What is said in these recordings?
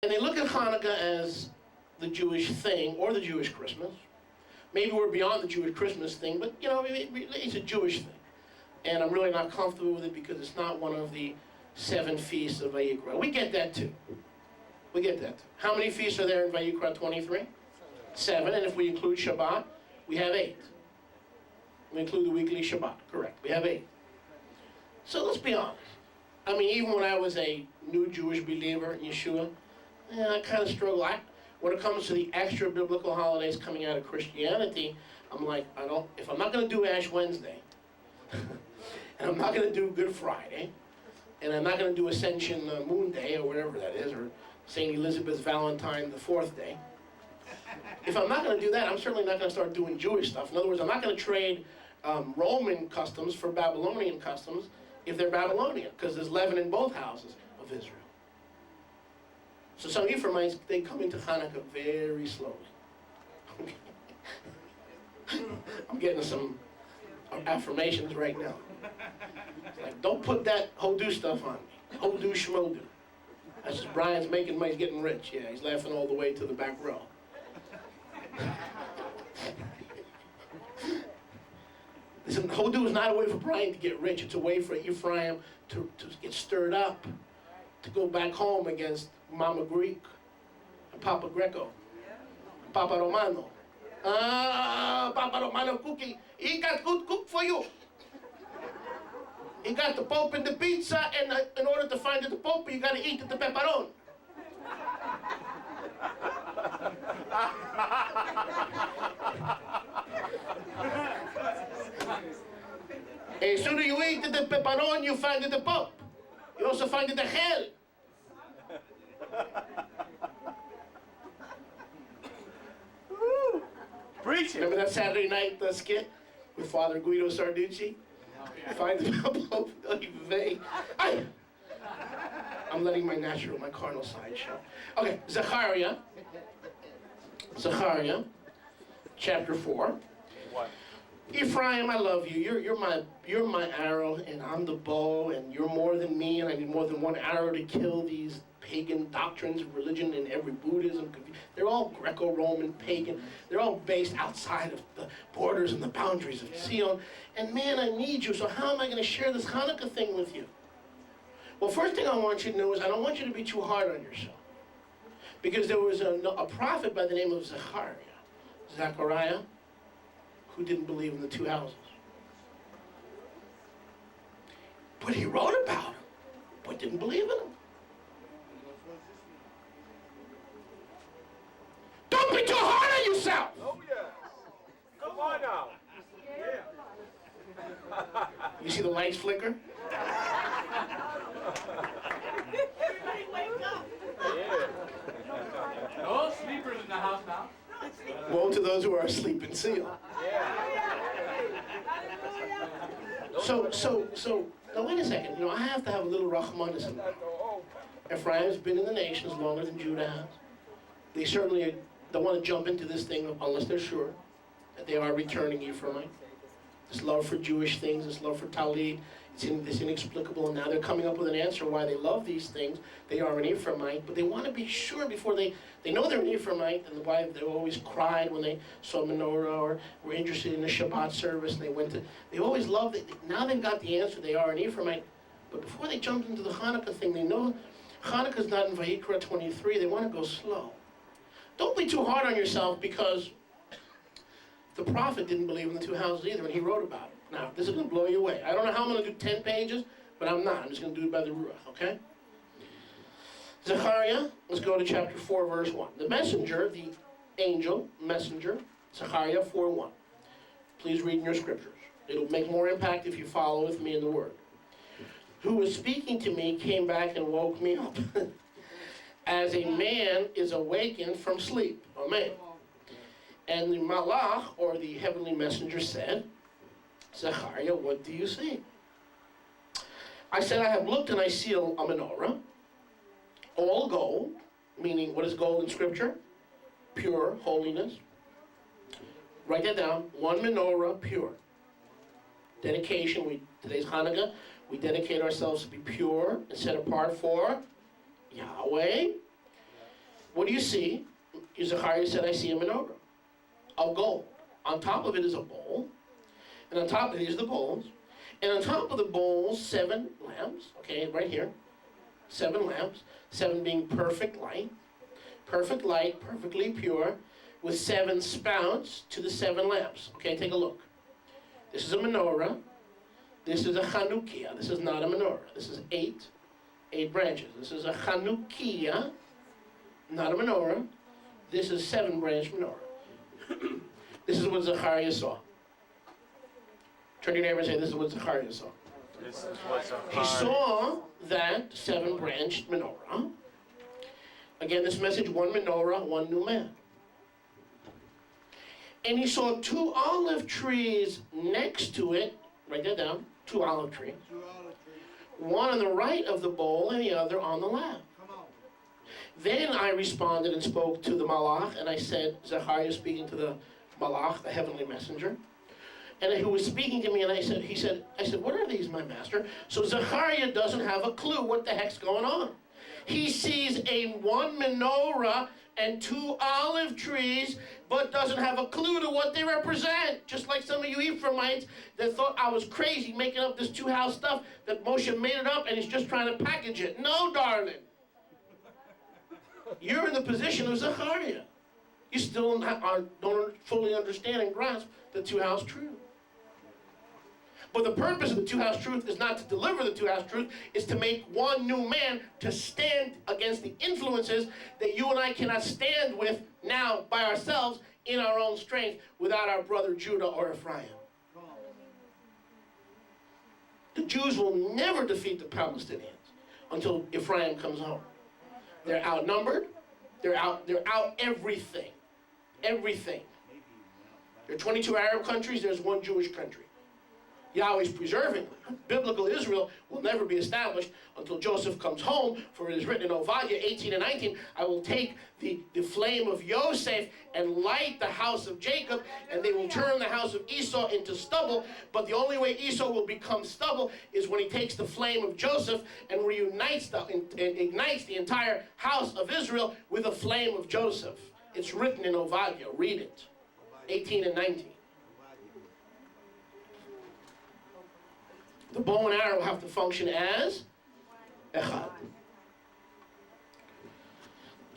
And they look at Hanukkah as the Jewish thing, or the Jewish Christmas. Maybe we're beyond the Jewish Christmas thing, but you know, it's a Jewish thing. And I'm really not comfortable with it because it's not one of the 7 feasts of Vayikra. We get that too. We get that too. How many feasts are there in Vayikra 23? 7, and if we include Shabbat, we have 8. We include the weekly Shabbat, correct. We have 8. So let's be honest. I mean, even when I was a new Jewish believer in Yeshua, I kind of struggle. When it comes to the extra biblical holidays coming out of Christianity, I'm like, if I'm not going to do Ash Wednesday, and I'm not going to do Good Friday, and I'm not going to do Ascension Moon Day, or whatever that is, or St. Elizabeth Valentine the 4th day, if I'm not going to do that, I'm certainly not going to start doing Jewish stuff. In other words, I'm not going to trade Roman customs for Babylonian customs if they're Babylonian, because there's leaven in both houses of Israel. So some Ephraimites, they come into Hanukkah very slowly. I'm getting some affirmations right now. It's like, don't put that Hodu stuff on me. Hodu Shmodu. That's just Brian's making money, he's getting rich. Yeah, he's laughing all the way to the back row. Listen, Hodu is not a way for Brian to get rich. It's a way for Ephraim to get stirred up, to go back home against Mama Greek, and Papa Greco, and Papa Romano. Papa Romano cookie, he got good cook for you. He got the Pope and the pizza, and in order to find the Pope, you got to eat the pepperoni. As soon as you eat the pepperoni, you find the Pope. You also find the hell. Preach it. Remember that Saturday night skit with Father Guido Sarducci? Find the Pope. I'm letting my carnal side show. Okay, Zechariah, chapter 4. What? Ephraim, I love you. You're my arrow, and I'm the bow, and you're more than me, and I need more than one arrow to kill these pagan doctrines of religion in every Buddhism. They're all Greco-Roman, pagan. They're all based outside of the borders and the boundaries of Zion. And man, I need you, so how am I going to share this Hanukkah thing with you? Well, first thing I want you to know is I don't want you to be too hard on yourself. Because there was a prophet by the name of Zechariah, who didn't believe in the 2 houses. But he wrote about him, but didn't believe in him. Don't be too hard on yourself! Oh, yeah. Come on now. Yeah. You see the lights flicker? Everybody wake up! Yeah. No sleepers in the house now. Woe to those who are asleep in Seal. So, now wait a second. I have to have a little Rahmanis in me. Ephraim's been in the nations longer than Judah has. They certainly don't want to jump into this thing unless they're sure that they are returning Ephraimite. This love for Jewish things, this love for Talid, it's inexplicable, and now they're coming up with an answer why they love these things. They are an Ephraimite, but they want to be sure before they know they're an Ephraimite, and why they always cried when they saw Menorah or were interested in the Shabbat service, and they always loved it. Now they've got the answer, they are an Ephraimite, but before they jump into the Hanukkah thing, they know Hanukkah's not in Vayikra 23, they want to go slow. Don't be too hard on yourself, because the prophet didn't believe in the 2 houses either, and he wrote about it. Now, this is going to blow you away. I don't know how I'm going to do 10 pages, but I'm not. I'm just going to do it by the Ruach, okay? Zechariah, let's go to chapter 4, verse 1. The messenger, the angel, messenger, Zechariah 4:1. Please read in your scriptures. It'll make more impact if you follow with me in the Word. Who was speaking to me came back and woke me up, as a man is awakened from sleep. Amen. And the Malach, or the heavenly messenger, said, Zechariah, what do you see? I said, I have looked and I see a menorah, all gold, meaning what is gold in Scripture? Pure, holiness. Write that down, one menorah, pure. Dedication, today's Hanukkah, we dedicate ourselves to be pure and set apart for Yahweh. what do you see? Zechariah said, I see a menorah of gold. On top of it is a bowl. And on top of these are the bowls. And on top of the bowls, 7 lamps. Okay, right here. 7 lamps. 7 being perfect light. Perfect light, perfectly pure, with 7 spouts to the 7 lamps. Okay, take a look. This is a menorah. This is a Chanukiah. This is not a menorah. This is 8 branches. This is a Chanukiah, not a menorah. This is 7-branch menorah. This is what Zechariah saw. Turn to your neighbor and say, this is what Zechariah saw. This is what He saw that 7-branched menorah. Again, this message, one menorah, one new man. And he saw 2 olive trees next to it. Write that down. 2 olive trees. One on the right of the bowl and the other on the left. Then I responded and spoke to the malach, and I said, Zechariah speaking to the malach, the heavenly messenger, and who was speaking to me, and I said, what are these, my master? So Zechariah doesn't have a clue what the heck's going on. He sees one menorah and 2 olive trees, but doesn't have a clue to what they represent. Just like some of you Ephraimites that thought I was crazy making up this 2-house stuff, that Moshe made it up and he's just trying to package it. No, darling. You're in the position of Zechariah. You still don't fully understand and grasp the 2-house truth. But the purpose of the 2-house truth is not to deliver the 2-house truth, it's to make one new man to stand against the influences that you and I cannot stand with now by ourselves in our own strength without our brother Judah or Ephraim. The Jews will never defeat the Palestinians until Ephraim comes home. They're outnumbered. They're out everything. Everything. There are 22 Arab countries. There's 1 Jewish country. Yahweh's preserving them. Biblical Israel will never be established until Joseph comes home, for it is written in Obadiah 18 and 19, I will take the flame of Yosef and light the house of Jacob, and they will turn the house of Esau into stubble. But the only way Esau will become stubble is when he takes the flame of Joseph and reunites and ignites the entire house of Israel with the flame of Joseph. It's written in Obadiah. Read it. 18 and 19. The bow and arrow have to function as echad.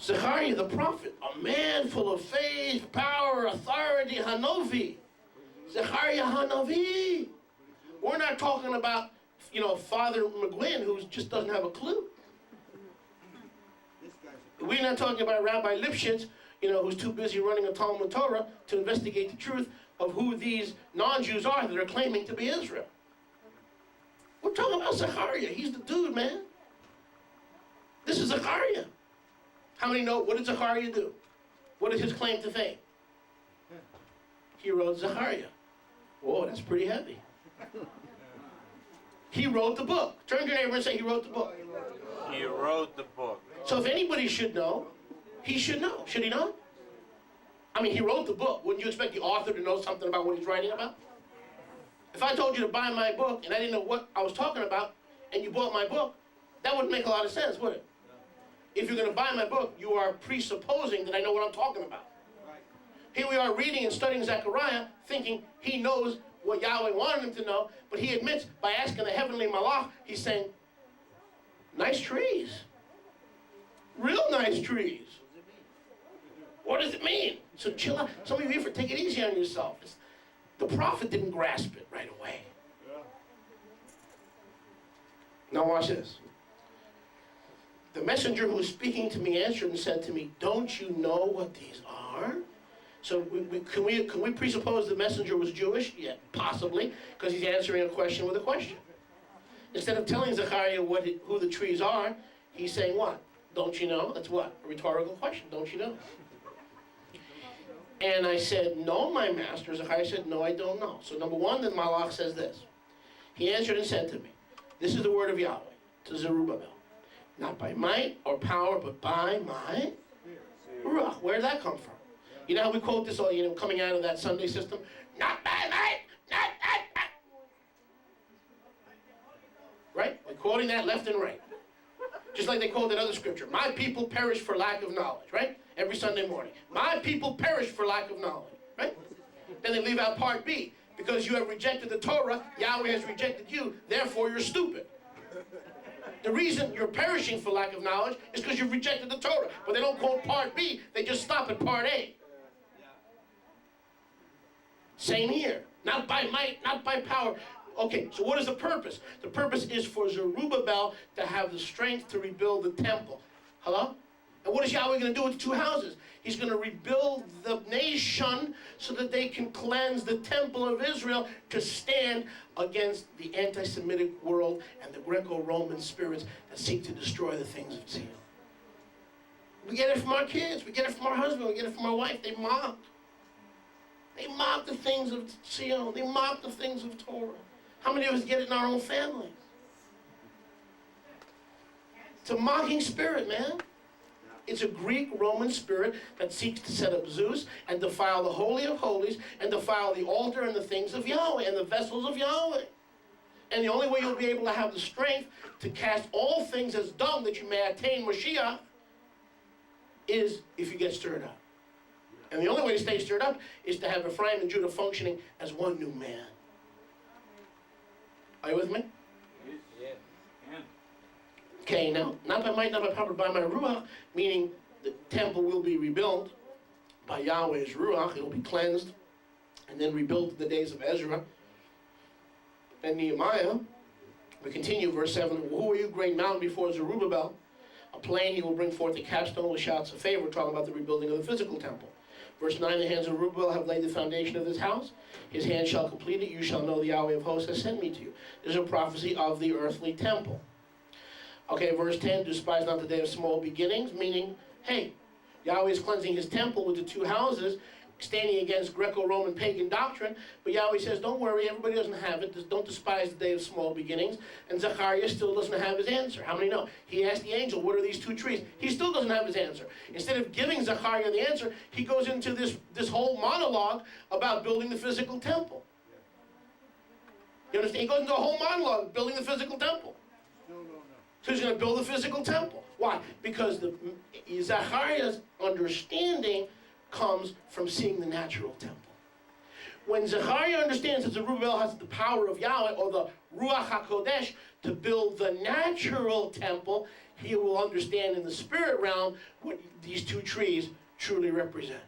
Zechariah the prophet, a man full of faith, power, authority, Hanovi. Zechariah Hanavi. We're not talking about, Father McGuinn, who just doesn't have a clue. We're not talking about Rabbi Lipschitz, who's too busy running a Talmud Torah to investigate the truth of who these non-Jews are that are claiming to be Israel. We're talking about Zechariah. He's the dude, man. This is Zechariah. How many know, what did Zechariah do? What is his claim to fame? He wrote Zechariah. Whoa, that's pretty heavy. He wrote the book. Turn to your neighbor and say he wrote the book. He wrote the book. So if anybody should know, he should know. Should he not? I mean, he wrote the book. Wouldn't you expect the author to know something about what he's writing about? If I told you to buy my book and I didn't know what I was talking about and you bought my book, that wouldn't make a lot of sense, would it? If you're going to buy my book, you are presupposing that I know what I'm talking about. Here we are reading and studying Zechariah, thinking he knows what Yahweh wanted him to know, but he admits by asking the heavenly malach, he's saying, nice trees. Real nice trees. What does it mean? So chill out. Some of you, take it easy on yourself. The prophet didn't grasp it right away. Now watch this. The messenger who was speaking to me answered and said to me, don't you know what these are? So can we presuppose the messenger was Jewish? Yeah, possibly, because he's answering a question with a question. Instead of telling Zechariah who the trees are, he's saying what? Don't you know? That's what? A rhetorical question. Don't you know? And I said, no, my master. Zechariah said, no, I don't know. So number one, the malach says this. He answered and said to me, this is the word of Yahweh to Zerubbabel. Not by might or power, but by my ruach. Where did that come from? You know how we quote this all, coming out of that Sunday system? Not by might, not by might. Right? We're quoting that left and right. Just like they quote that other scripture, my people perish for lack of knowledge, right? Every Sunday morning. My people perish for lack of knowledge, right? Then they leave out part B. Because you have rejected the Torah, Yahweh has rejected you, therefore you're stupid. The reason you're perishing for lack of knowledge is because you've rejected the Torah. But they don't quote part B, they just stop at part A. Same here. Not by might, not by power. Okay, so what is the purpose? The purpose is for Zerubbabel to have the strength to rebuild the temple. Hello? And what is Yahweh going to do with the two houses? He's going to rebuild the nation so that they can cleanse the temple of Israel to stand against the anti-Semitic world and the Greco-Roman spirits that seek to destroy the things of Zion. We get it from our kids. We get it from our husband. We get it from our wife. They mock. They mock the things of Zion. They mock the things of Torah. How many of us get it in our own families? It's a mocking spirit, man. It's a Greek-Roman spirit that seeks to set up Zeus and defile the Holy of Holies and defile the altar and the things of Yahweh and the vessels of Yahweh. And the only way you'll be able to have the strength to cast all things as dung that you may attain Mashiach is if you get stirred up. And the only way to stay stirred up is to have Ephraim and Judah functioning as one new man. Are you with me? Okay, now, not by might, not by power, but by my Ruach, meaning the temple will be rebuilt by Yahweh's Ruach. It will be cleansed and then rebuilt in the days of Ezra and Nehemiah. We continue, verse 7. Who are you, great mountain, before Zerubbabel? A plain he will bring forth the capstone with shouts of favor, talking about the rebuilding of the physical temple. Verse 9, the hands of Zerubbabel have laid the foundation of this house. His hand shall complete it. You shall know the Yahweh of hosts has sent me to you. This is a prophecy of the earthly temple. Okay, verse 10, despise not the day of small beginnings, meaning, hey, Yahweh is cleansing his temple with the two houses, standing against Greco-Roman pagan doctrine, but Yahweh says, don't worry, everybody doesn't have it, don't despise the day of small beginnings, and Zechariah still doesn't have his answer. How many know? He asked the angel, what are these two trees? He still doesn't have his answer. Instead of giving Zechariah the answer, he goes into this whole monologue about building the physical temple. You understand? He goes into a whole monologue, building the physical temple. So he's going to build a physical temple. Why? Because Zechariah's understanding comes from seeing the natural temple. When Zechariah understands that Zerubbabel has the power of Yahweh, or the Ruach HaKodesh, to build the natural temple, he will understand in the spirit realm what these two trees truly represent.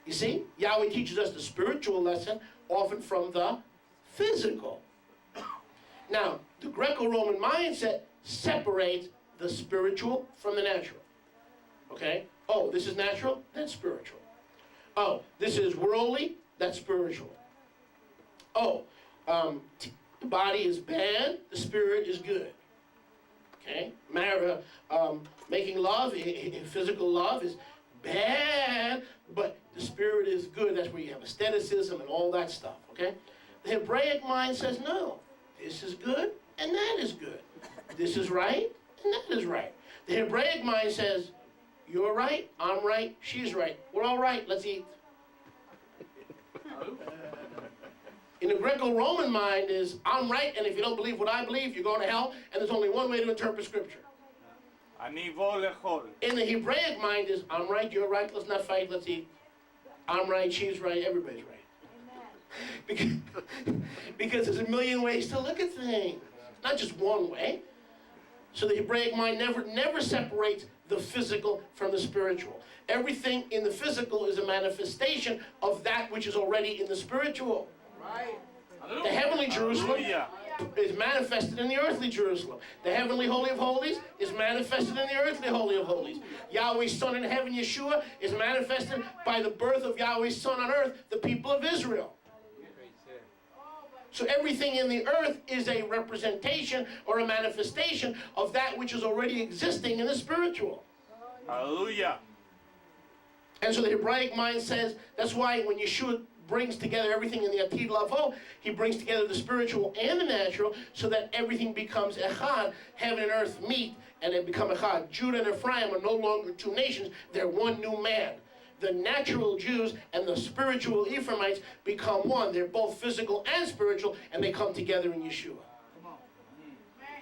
You see? Yahweh teaches us the spiritual lesson, often from the physical. Now, the Greco-Roman mindset separates the spiritual from the natural. Okay? Oh, this is natural? That's spiritual. Oh, this is worldly? That's spiritual. Oh, the body is bad, the spirit is good. Okay? Making love, physical love is bad, but the spirit is good. That's where you have aestheticism and all that stuff. Okay? The Hebraic mind says no. This is good, and that is good. This is right, and that is right. The Hebraic mind says, you're right, I'm right, she's right. We're all right, let's eat. In the Greco-Roman mind is, I'm right, and if you don't believe what I believe, you're going to hell, and there's only one way to interpret Scripture. In the Hebraic mind is, I'm right, you're right, let's not fight, let's eat. I'm right, she's right, everybody's right. Because there's a million ways to look at things, not just one way. So the Hebraic mind never separates the physical from the spiritual. Everything in the physical is a manifestation of that which is already in the spiritual. Right. The heavenly Jerusalem is manifested in the earthly Jerusalem. The heavenly Holy of Holies is manifested in the earthly Holy of Holies. Yahweh's Son in heaven, Yeshua, is manifested by the birth of Yahweh's Son on earth, the people of Israel. So everything in the earth is a representation or a manifestation of that which is already existing in the spiritual. Hallelujah. And so the Hebraic mind says, that's why when Yeshua brings together everything in the Atid Lavo, he brings together the spiritual and the natural so that everything becomes Echad. Heaven and earth meet and they become Echad. Judah and Ephraim are no longer two nations, they're one new man. The natural Jews and the spiritual Ephraimites become one. They're both physical and spiritual, and they come together in Yeshua.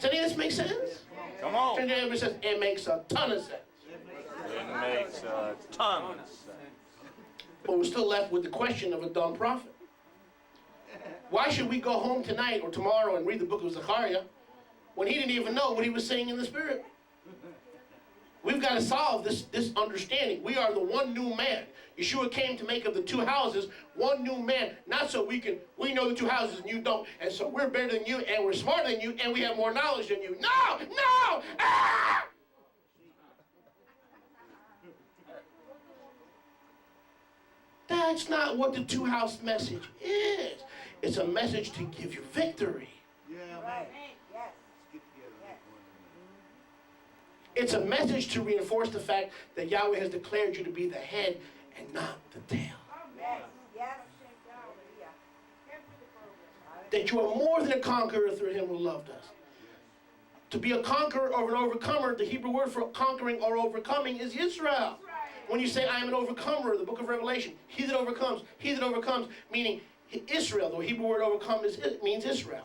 Does any of this make sense? Come on. Turn to everybody says, it makes a ton of sense. It makes a ton of sense. But we're still left with the question of a dumb prophet. Why should we go home tonight or tomorrow and read the book of Zechariah when he didn't even know what he was saying in the Spirit? We've got to solve this understanding. We are the one new man. Yeshua came to make of the two houses one new man. Not so we know the two houses and you don't. And so we're better than you and we're smarter than you and we have more knowledge than you. No! No! Ah! That's not what the two-house message is. It's a message to give you victory. Yeah, man. It's a message to reinforce the fact that Yahweh has declared you to be the head and not the tail. That you are more than a conqueror through him who loved us. To be a conqueror or an overcomer, the Hebrew word for conquering or overcoming is Israel. When you say, I am an overcomer, the book of Revelation, he that overcomes, meaning Israel. The Hebrew word overcome means Israel.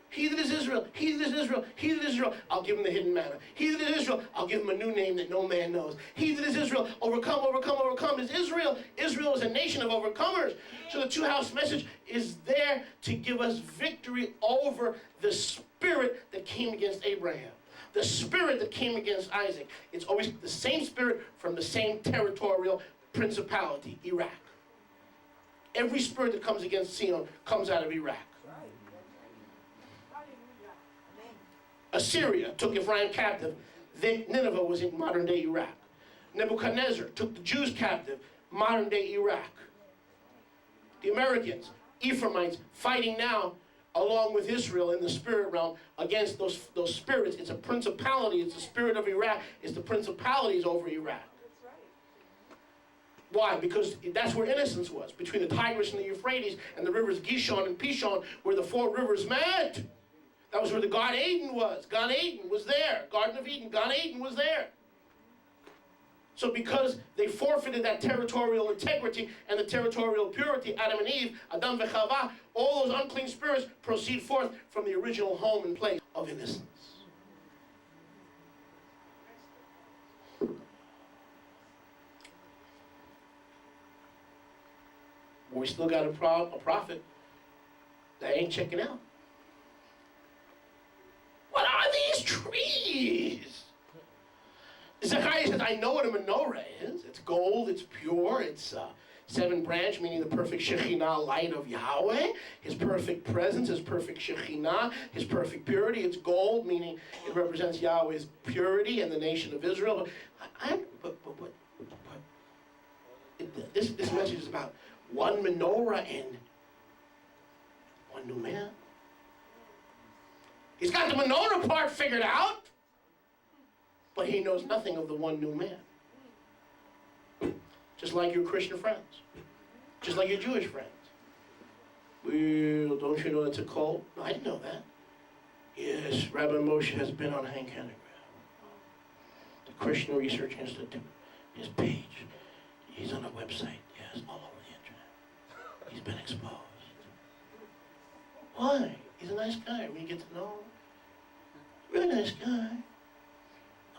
He that is Israel, he that is Israel, he that is Israel, I'll give him the hidden manna. He that is Israel, I'll give him a new name that no man knows. He that is Israel, overcome is Israel. Israel is a nation of overcomers. So the two-house message is there to give us victory over the spirit that came against Abraham. The spirit that came against Isaac. It's always the same spirit from the same territorial principality, Iraq. Every spirit that comes against Sion comes out of Iraq. Assyria took Ephraim captive. Nineveh was in modern-day Iraq. Nebuchadnezzar took the Jews captive, modern-day Iraq. The Americans, Ephraimites, fighting now along with Israel in the spirit realm against those spirits. It's a principality. It's the spirit of Iraq. It's the principalities over Iraq. Why? Because that's where innocence was, between the Tigris and the Euphrates and the rivers Gishon and Pishon, where the four rivers met. That was where the Gan Eden was. Gan Eden was there. Garden of Eden, Gan Eden was there. So because they forfeited that territorial integrity and the territorial purity, Adam and Eve, Adam v'Chava, all those unclean spirits proceed forth from the original home and place of innocence. We still got a prophet that ain't checking out. What are these trees? Zechariah says, I know what a menorah is. It's gold, it's pure, it's 7-branch, meaning the perfect Shekhinah light of Yahweh, his perfect presence, his perfect Shekhinah, his perfect purity. It's gold, meaning it represents Yahweh's purity and the nation of Israel. This message is about one menorah and one new man. He's got the menorah part figured out, but he knows nothing of the one new man. Just like your Christian friends. Just like your Jewish friends. Well, don't you know it's a cult? No, I didn't know that. Yes, Rabbi Moshe has been on Hank Hanegraaff, the Christian Research Institute, his page. He's on a website, yes, all over the internet. He's been exposed. Why? He's a nice guy. When you get to know him, really nice guy.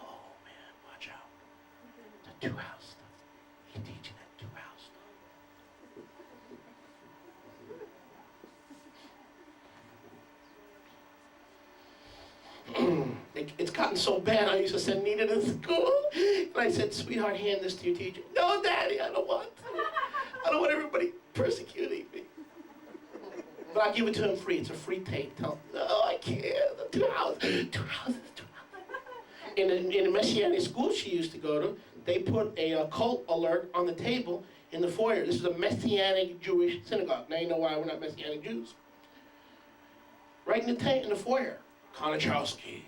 Oh man, watch out. The two-house stuff. He's teaching that two-house stuff. It's gotten so bad, I used to send Nita to school. And I said, sweetheart, hand this to your teacher. No, Daddy, I don't want to. I don't want everybody persecuting me. But I'll give it to him free. It's a free tape. Tell him, no, I can't. The two houses. In the Messianic school she used to go to, they put a cult alert on the table in the foyer. This is a Messianic Jewish synagogue. Now you know why we're not Messianic Jews. Right in the foyer. Konachowski.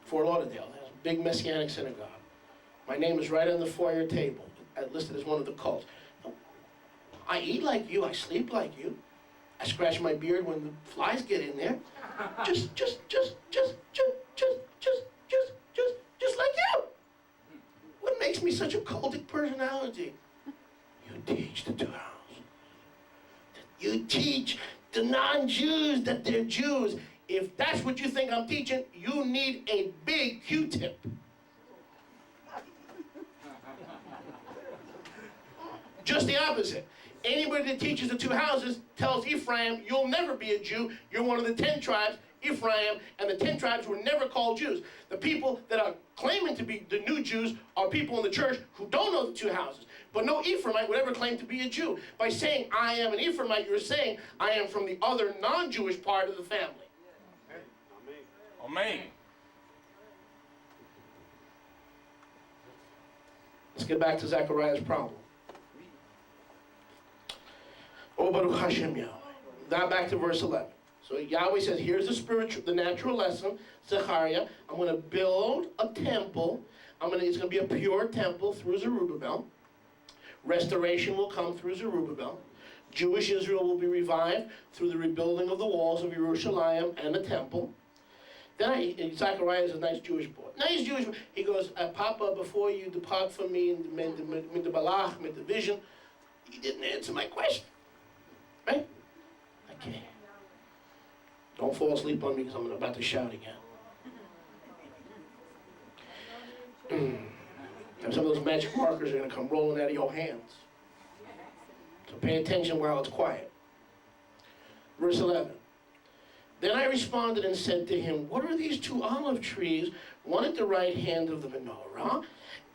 Fort Lauderdale. There's a big Messianic synagogue. My name is right on the foyer table, listed as one of the cults. I eat like you. I sleep like you. I scratch my beard when the flies get in there. Just like you. What makes me such a cultic personality? You teach the two houses. You teach the non-Jews that they're Jews. If that's what you think I'm teaching, you need a big Q-tip. Just the opposite. Anybody that teaches the two houses tells Ephraim, you'll never be a Jew. You're one of the 10 tribes, Ephraim, and the 10 tribes were never called Jews. The people that are claiming to be the new Jews are people in the church who don't know the two houses. But no Ephraimite would ever claim to be a Jew. By saying, I am an Ephraimite, you're saying, I am from the other non-Jewish part of the family. Amen. Let's get back to Zechariah's problem. Oh, Baruch Hashem Yahweh. Now back to verse 11. So Yahweh says, here's the natural lesson, Zechariah. I'm going to build a temple. It's going to be a pure temple through Zerubbabel. Restoration will come through Zerubbabel. Jewish Israel will be revived through the rebuilding of the walls of Jerusalem and the temple. Then Zechariah is a nice Jewish boy. Nice Jewish boy. He goes, Papa, before you depart from me in the balach, in the vision, he didn't answer my question. Right? Okay. Don't fall asleep on me because I'm about to shout again. And some of those magic markers are going to come rolling out of your hands. So pay attention while it's quiet. Verse 11. Then I responded and said to him, what are these two olive trees, one at the right hand of the menorah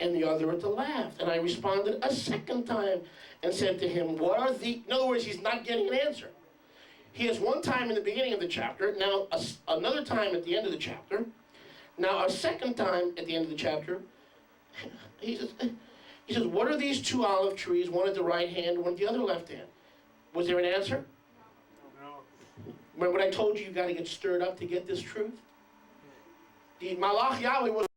and the other at the left? And I responded a second time and said to him, what are the... In other words, he's not getting an answer. He has one time in the beginning of the chapter, now another time at the end of the chapter, now a second time at the end of the chapter. He says, what are these two olive trees, one at the right hand, one at the other left hand? Was there an answer? No. Remember what I told you, you got to get stirred up to get this truth? The Malach Yahweh was